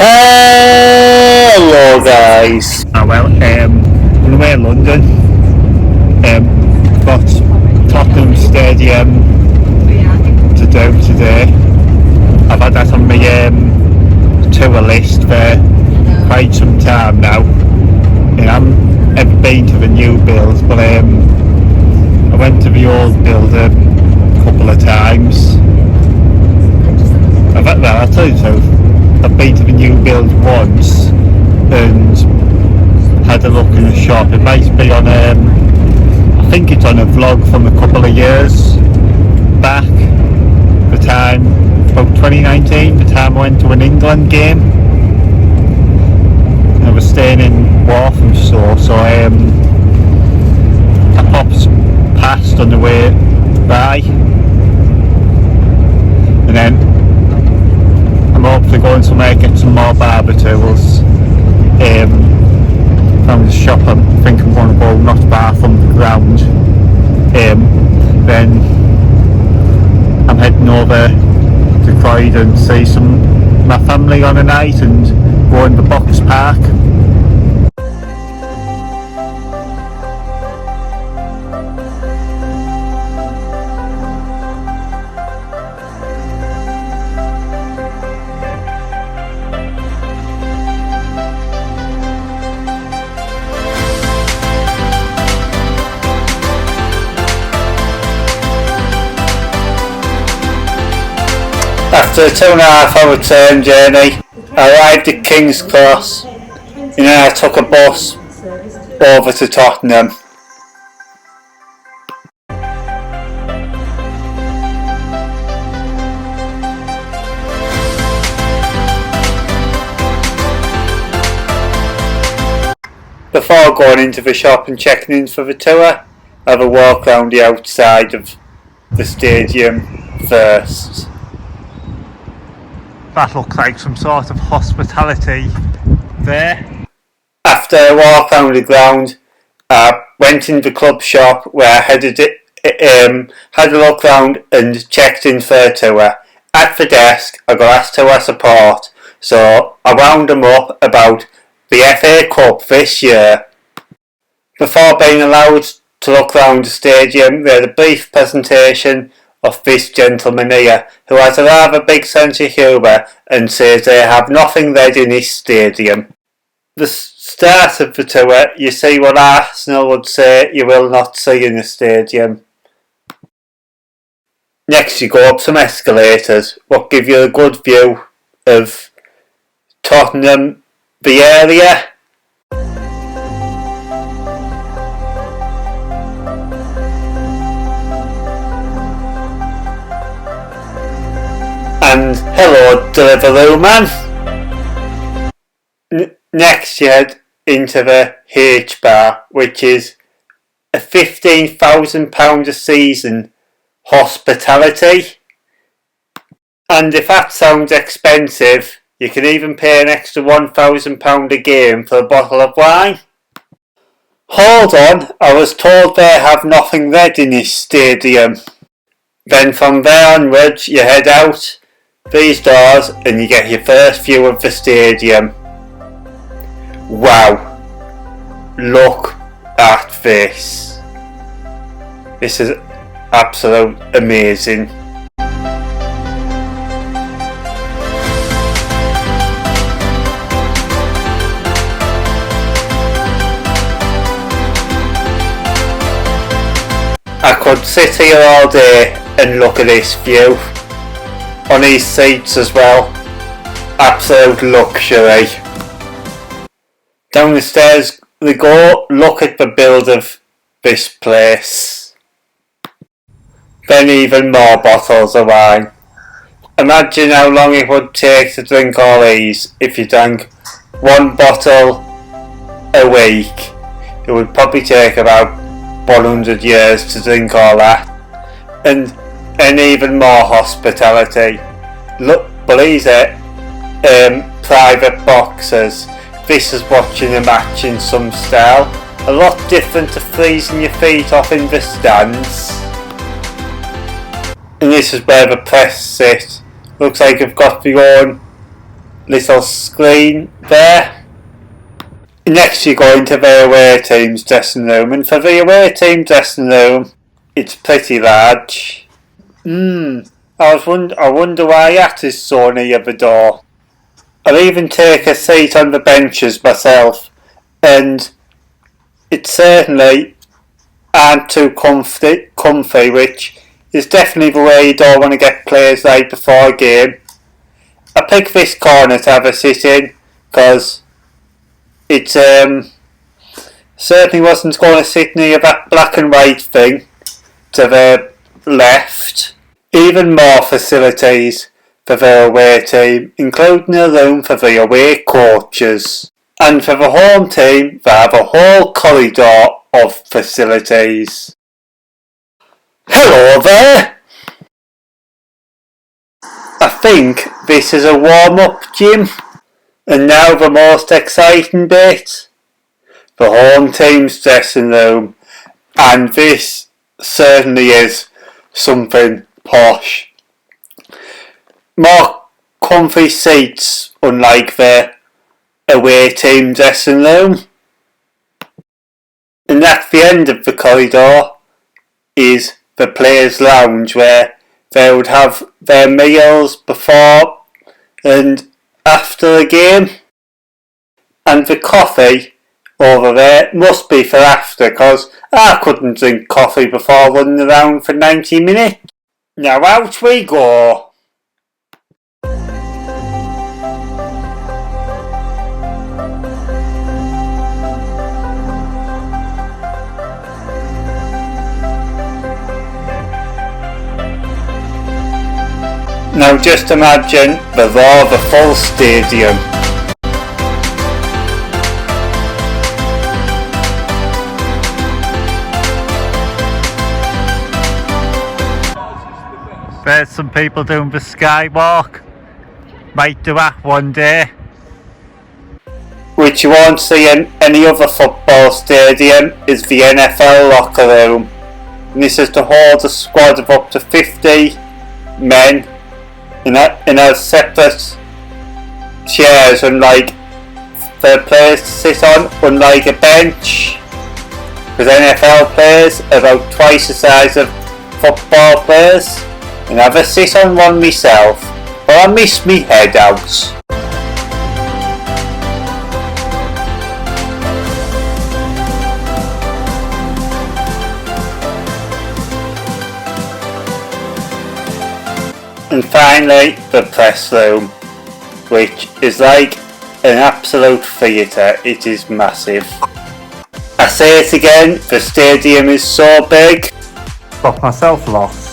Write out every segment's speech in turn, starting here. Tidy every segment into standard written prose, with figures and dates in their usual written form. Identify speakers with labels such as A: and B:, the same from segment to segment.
A: Hello guys.
B: On the way to London, got Tottenham Stadium to do today. I've had that on my tour list for quite some time now. I haven't ever been to the new builds, but I went to the old build a couple of times. I'll tell you the truth, I've been to the new build once and had a look in the shop. It might be on I think it's on a vlog from a couple of years back, the time, about 2019, the time I went to an England game. I was staying in Walthamstow, so I popped past on the way by, and then I'm hopefully going somewhere to get some more barbecues. Found a shop I think I'm going to go not far from the ground. Then I'm heading over to Croydon to see my family on a night and go in the box park.
A: After a 2.5 hour train journey, I arrived at King's Cross and then I took a bus over to Tottenham. Before going into the shop and checking in for the tour, I have a walk around the outside of the stadium first.
B: That looks like some sort of hospitality there.
A: After a walk around the ground, I went in the club shop where I had a look round and checked in for a tour. At the desk, I got asked tour support, so I wound them up about the FA Cup this year. Before being allowed to look round the stadium, we had a brief presentation of this gentleman here, who has a rather big sense of humour and says they have nothing red in his stadium. The start of the tour, you see what Arsenal would say you will not see in a stadium. Next you go up some escalators, what give you a good view of Tottenham, the area. And hello Deliveroo man. Next you head into the H Bar, which is a £15,000 a season hospitality. And if that sounds expensive, you can even pay an extra £1,000 a game for a bottle of wine. Hold on, I was told they have nothing red in this stadium. Then from there onwards you head out these doors and you get your first view of the stadium. Wow, look at this. This is absolute amazing. I could sit here all day and look at this view. On these seats as well, absolute luxury. Down the stairs we go, look at the build of this place. Then even more bottles of wine. Imagine how long it would take to drink all these if you drank one bottle a week. It would probably take about 100 years to drink all that. And even more hospitality. Look, these are private boxes. This is watching a match in some style. A lot different to freezing your feet off in the stands. And this is where the press sit. Looks like they've got their own little screen there. Next you go into the away team's dressing room, and for the away team dressing room, it's pretty large. I wonder why that is so near the door. I'll even take a seat on the benches myself, and it certainly aren't too comfy, which is definitely the way you don't want to get players right before a game. I picked this corner to have a sit in, because it certainly wasn't going to sit near that black and white thing to the left. Even more facilities for the away team, including a room for the away coaches. And for the home team, they have a whole corridor of facilities. Hello there! I think this is a warm-up gym. And now the most exciting bit. The home team's dressing room. And this certainly is something posh. More comfy seats, unlike the away team dressing room. And at the end of the corridor is the players' lounge, where they would have their meals before and after a game. And the coffee over there must be for after, because I couldn't drink coffee before running around for 90 minutes. Now out we go. Now just imagine the roar of a full stadium.
B: There's some people doing the skywalk. Might do that one day.
A: Which you won't see in any other football stadium is the NFL locker room. And this is to hold a squad of up to 50 men in a separate chairs, unlike the players to sit on, unlike a bench. Because NFL players are about twice the size of football players. And I've a sit on one myself, or I miss me head out. And finally, the press room, which is like an absolute theatre. It is massive. I say it again, the stadium is so big.
B: Got myself lost.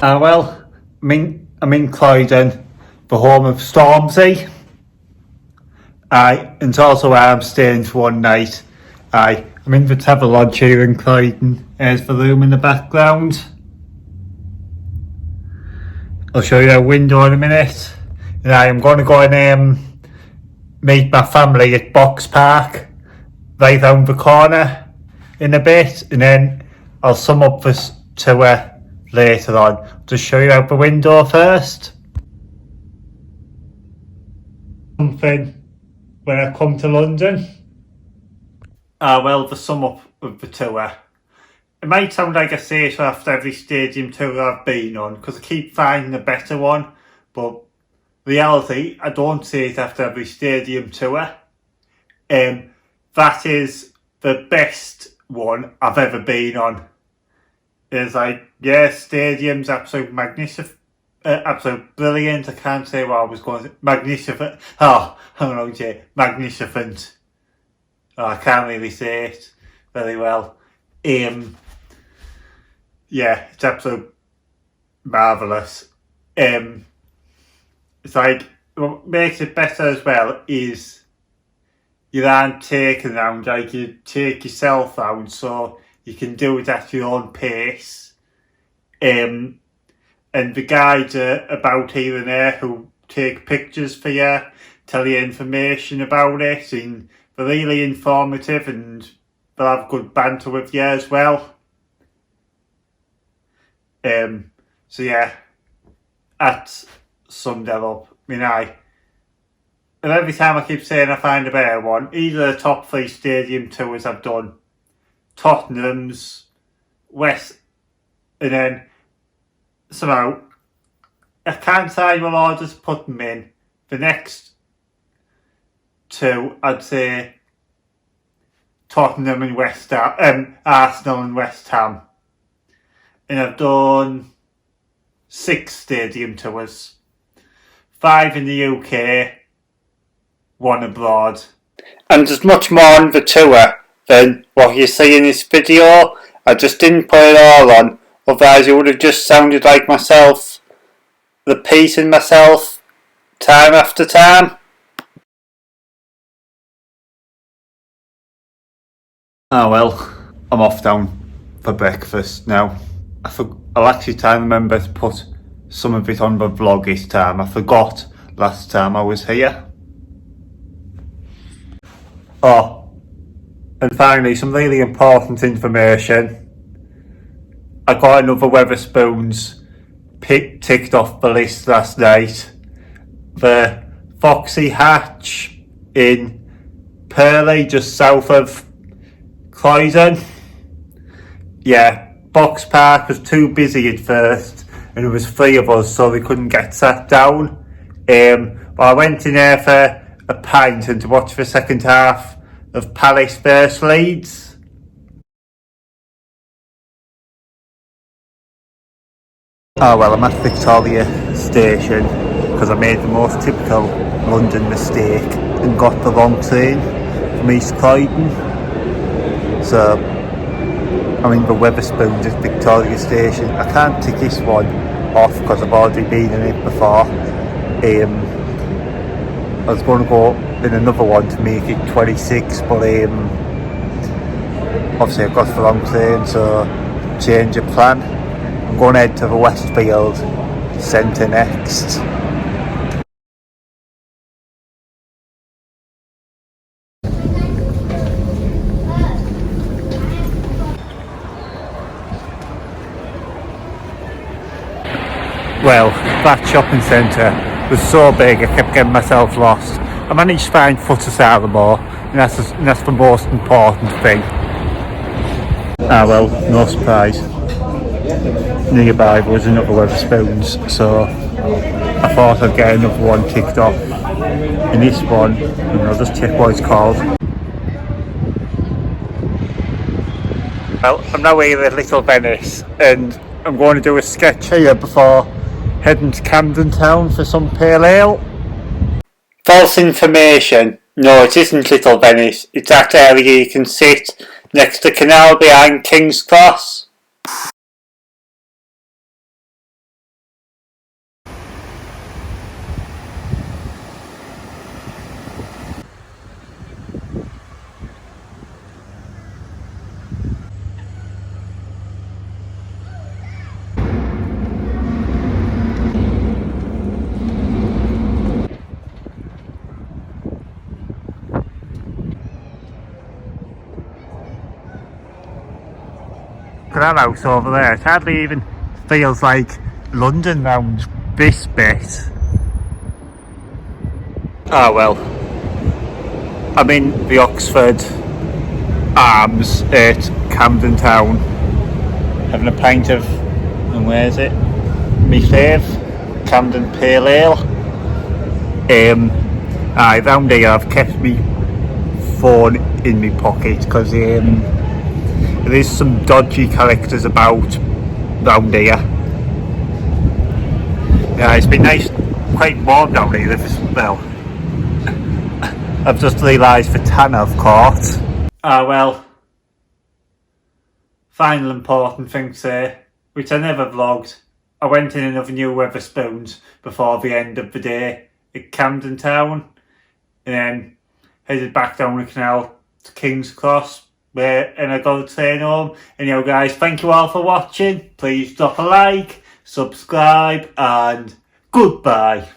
B: Well, I'm in Croydon, the home of Stormzy. And it's also where I'm staying for one night. I'm in the travelodge here in Croydon. There's the room in the background. I'll show you a window in a minute. And I'm going to go and meet my family at Box Park, right round the corner in a bit. And then I'll sum up this tour later on. Just show you out the window first. Something when I come to London. Well, the sum up of the tour. It might sound like I say so after every stadium tour I've been on, because I keep finding a better one, but reality, I don't say it after every stadium tour. That is the best one I've ever been on. It's like, yeah, stadium's absolute magnificent, absolute brilliant. I can't say what I was going to say. Magnificent. Oh, I'm going to say magnificent. Oh, I can't really say it very well. Yeah, it's absolute marvellous. It's like, what makes it better as well is you aren't taken round, like you take yourself round, so
A: you can do it at your own pace. And the guides are about here and there who take pictures for you, tell you information about it, and they're really informative and they'll have good banter with you as well. So yeah, that summed it up. I mean, and every time I keep saying I find a better one, either the top 3 stadium tours I've done, Tottenham's, West, and then somehow I can't say well I'll just put them in. The next 2, I'd say Tottenham and Arsenal and West Ham. And I've done 6 stadium tours, 5 in the UK, 1 abroad. And there's much more on the tour than what you see in this video. I just didn't put it all on, otherwise it would have just sounded like myself repeating myself time after time. Oh well, I'm off down for breakfast now. I'll actually try and remember to put some of it on the vlog this time. I forgot last time I was here. Oh, and finally some really important information. I got another Wetherspoons ticked off the list last night. The Foxy Hatch in Purley, just south of Croydon. Yeah, Box Park was too busy at first and there was 3 of us, so we couldn't get sat down. But I went in there for a pint and to watch the second half of Palace vs Leeds. Oh well, I'm at Victoria Station because I made the most typical London mistake and got the wrong train from East Croydon. So I'm in the Wetherspoons at Victoria Station. I can't tick this one off because I've already been in it before. I was going to go in another one to make it 26, but obviously I've got the wrong train, so change of plan. I'm going to head to the Westfield Centre next. Well, that shopping centre was so big I kept getting myself lost. I managed to find Footer and that's the most important thing. Ah well, no surprise. Nearby was another Wetherspoons, so I thought I'd get another one ticked off. And this one, I'll just check what it's called. Well, I'm now here at Little Venice and I'm going to do a sketch here before heading to Camden town for some pale ale. False information. No, it isn't Little Venice. It's that area you can sit next to the canal behind King's Cross. Look at that house over there. It hardly even feels like London round this bit. Ah well, I'm in the Oxford Arms at Camden Town, having a pint of, and where is it? Me fave, Camden Pale Ale. Round here I've kept me phone in my pocket because there's some dodgy characters about round here. Yeah, it's been nice, quite warm down here as well. I've just realised the tan I've caught. Ah well, final important thing to say, which I never vlogged. I went in another new Wetherspoons before the end of the day at Camden Town and then headed back down the canal to King's Cross and I go train home. Anyhow guys, thank you all for watching. Please drop a like, subscribe and goodbye.